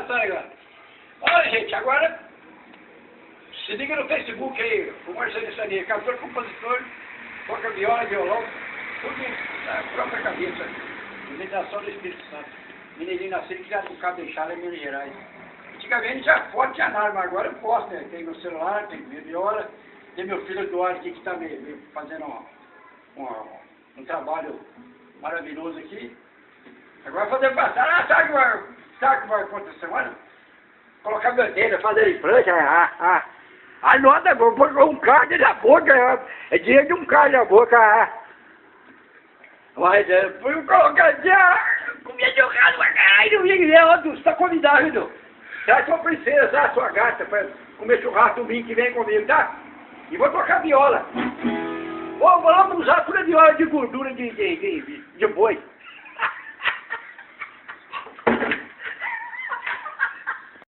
tá ligado? Olha, gente, agora se liga no Facebook aí, o Marcelo Sania, cantor, compositor, toca viola, violão, tudo na própria cabeça. Imitação do Espírito Santo. Mineirinho nascido criado com Cabo Deixado em Minas Gerais. Antigamente já foto tinha nada, mas agora eu posso, né? Tem meu celular, tem minha viola, tem meu filho Eduardo aqui que está me fazendo um trabalho maravilhoso aqui. Agora fazer passar, sabe o que vai acontecer agora? Colocar bandeira, fazer implante, anota, vou pôr um card na boca, é dinheiro de um card na boca, Mas fui colocar comia jogado pra caralho, você está convidado, viu? Traz sua princesa, a sua gata, pra comer churrasco domingo que vem comigo, tá? E vou tocar viola. Vamos usar toda viola de gordura de boi.